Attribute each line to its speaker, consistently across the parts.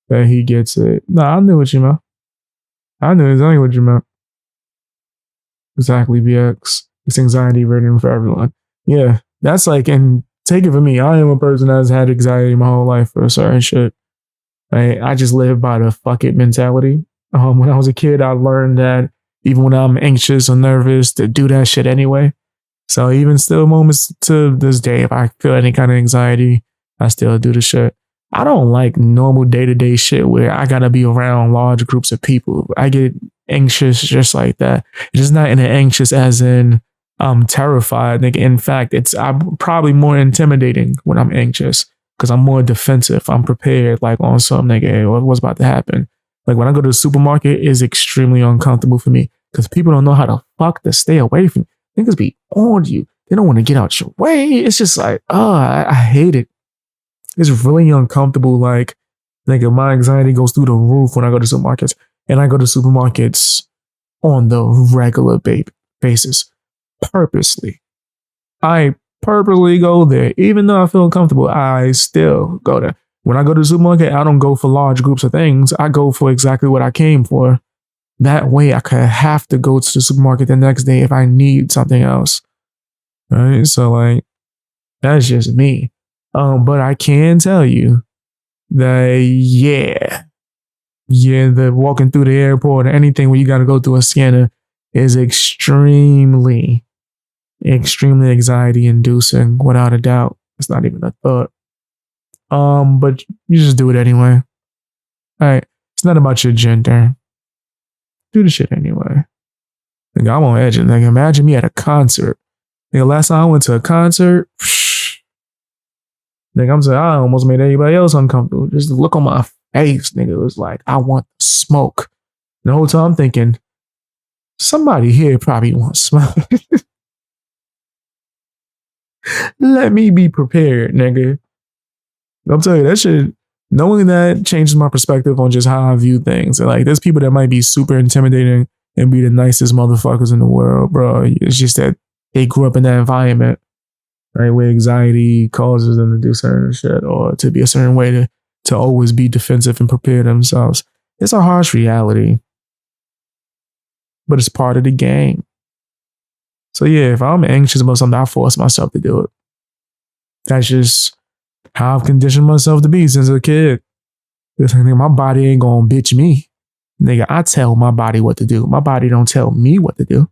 Speaker 1: that he gets it. No, I knew what you meant. I knew exactly what you meant. Exactly, BX. It's anxiety written for everyone. Yeah, that's like, and take it from me. I am a person that's had anxiety my whole life for certain shit. Right? I just live by the fuck it mentality. When I was a kid, I learned that even when I'm anxious or nervous, to do that shit anyway. So even still moments to this day, if I feel any kind of anxiety, I still do the shit. I don't like normal day-to-day shit where I gotta be around large groups of people. I get anxious just like that. It's just not in an anxious as in I'm terrified. Nigga. In fact, I'm probably more intimidating when I'm anxious because I'm more defensive. I'm prepared, like on something, nigga, hey, what's about to happen. Like when I go to the supermarket, it's extremely uncomfortable for me because people don't know how the fuck to stay away from me. Niggas be on you. They don't want to get out your way. It's just like, I hate it. It's really uncomfortable. Like, nigga, my anxiety goes through the roof when I go to supermarkets. And I go to supermarkets on the regular basis, purposely. I purposely go there. Even though I feel comfortable, I still go there. When I go to the supermarket, I don't go for large groups of things. I go for exactly what I came for. That way I could have to go to the supermarket the next day if I need something else. Right? So like, that's just me. But I can tell you that the walking through the airport or anything where you got to go through a scanner is extremely anxiety inducing, without a doubt. It's not even a thought. But you just do it anyway. All right. It's not about your gender. Do the shit anyway. Nigga, I'm on edge. Nigga, imagine me at a concert. Nigga, last time I went to a concert, nigga, I'm saying I almost made everybody else uncomfortable. Just the look on my face, nigga, it was like, I want smoke. The whole time I'm thinking, somebody here probably wants smoke. Let me be prepared, nigga. I'm telling you, that shit, knowing that changes my perspective on just how I view things. And like, there's people that might be super intimidating and be the nicest motherfuckers in the world, bro. It's just that they grew up in that environment, right, where anxiety causes them to do certain shit or to be a certain way to always be defensive and prepare themselves. It's a harsh reality, but it's part of the game. So yeah, if I'm anxious about something, I force myself to do it. That's just how I've conditioned myself to be since a kid. It's like, my body ain't gonna bitch me. Nigga, I tell my body what to do. My body don't tell me what to do.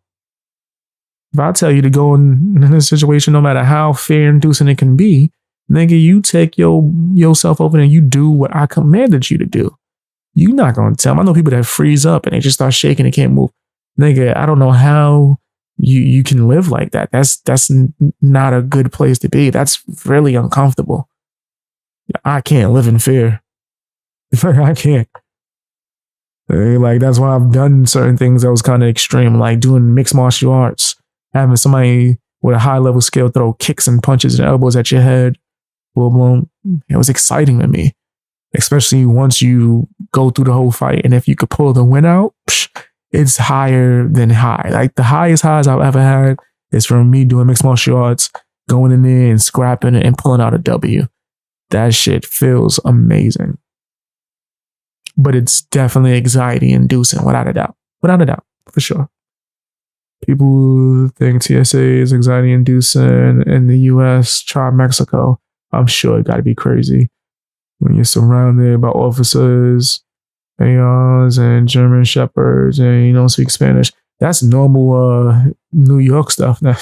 Speaker 1: If I tell you to go in a situation, no matter how fear-inducing it can be, nigga, you take yourself over and you do what I commanded you to do. You're not gonna tell me. I know people that freeze up and they just start shaking and can't move. Nigga, I don't know how you can live like that. That's not a good place to be. That's really uncomfortable. I can't live in fear. I can't. Like, that's why I've done certain things that was kind of extreme, like doing mixed martial arts, having somebody with a high level skill throw kicks and punches and elbows at your head, full blown. It was exciting to me, especially once you go through the whole fight. And if you could pull the win out, it's higher than high. Like the highest highs I've ever had is from me doing mixed martial arts, going in there and scrapping it and pulling out a W. That shit feels amazing. But it's definitely anxiety inducing, without a doubt. Without a doubt, for sure. People think TSA is anxiety inducing in the US, try Mexico. I'm sure it gotta be crazy. When you're surrounded by officers, ARs, and German shepherds, and you don't speak Spanish. That's normal New York stuff now.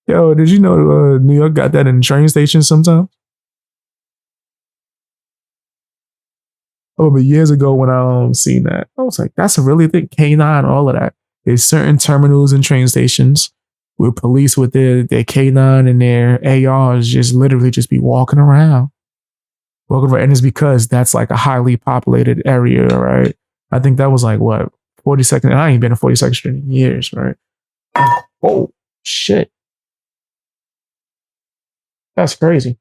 Speaker 1: Yo, did you know New York got that in train stations sometimes? Oh, but years ago when I seen that, I was like, that's a really thing. K9, all of that. There's certain terminals and train stations where police with their K9 and their ARs just literally just be walking around. And it's because that's like a highly populated area, right? I think that was like, what, 42nd? I ain't been in 42nd Street in years, right? Oh, shit. That's crazy.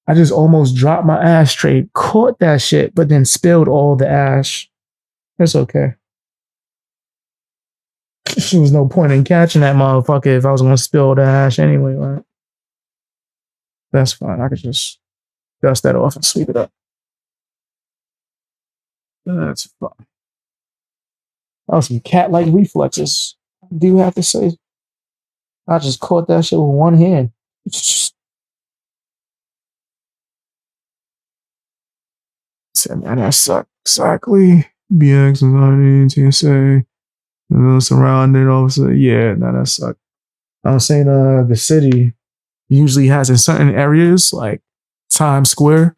Speaker 1: I just almost dropped my ashtray, caught that shit, but then spilled all the ash. It's okay. There was no point in catching that motherfucker if I was going to spill the ash anyway, right? That's fine. I could just dust that off and sweep it up. That's fun. That was some cat-like reflexes. Do you have to say? I just caught that shit with one hand. Said, man, that sucked. Exactly. BX and TSA. And then surrounded officer. Yeah, no, that sucked. I was saying the city usually has in certain areas, like Times Square,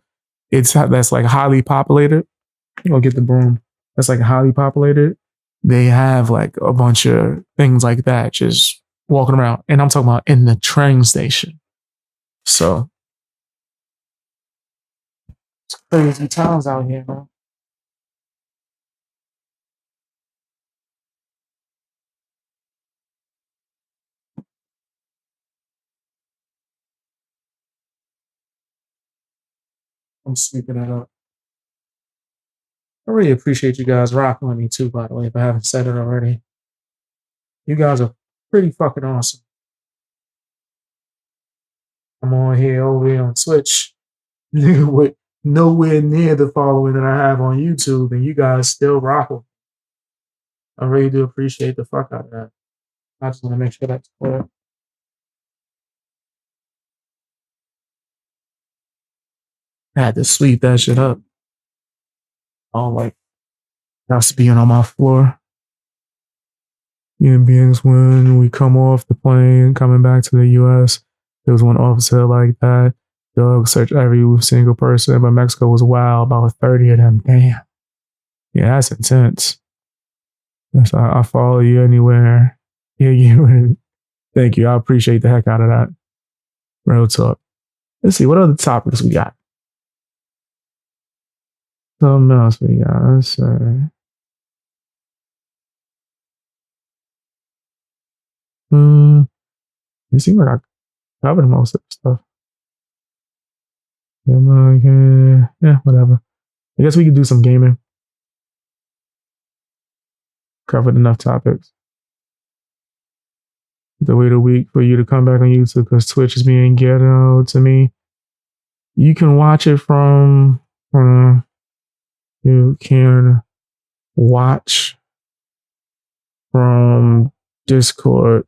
Speaker 1: that's like highly populated. Go get the broom. That's like highly populated. They have like a bunch of things like that just walking around. And I'm talking about in the train station. So it's crazy times out here, man. I'm sweeping it up. I really appreciate you guys rocking with me too, by the way, if I haven't said it already. You guys are pretty fucking awesome. I'm on here over here on Twitch with nowhere near the following that I have on YouTube, and you guys still rock with me. I really do appreciate the fuck out of that. I just want to make sure that's clear. I had to sweep that shit up. I don't like us being on my floor. Human beings, when we come off the plane coming back to the US, there was one officer like that. Dog search every single person, but Mexico was wild, about 30 of them. Damn. Yeah, that's intense. So I follow you anywhere. Yeah, you. Thank you. I appreciate the heck out of that. Real talk. Let's see what other topics we got. Something else we got. Let's see. It seems like I covered most of the stuff. Yeah, whatever. I guess we could do some gaming. Covered enough topics. To wait a week for you to come back on YouTube because Twitch is being ghetto to me. You can watch it from, you can watch from Discord.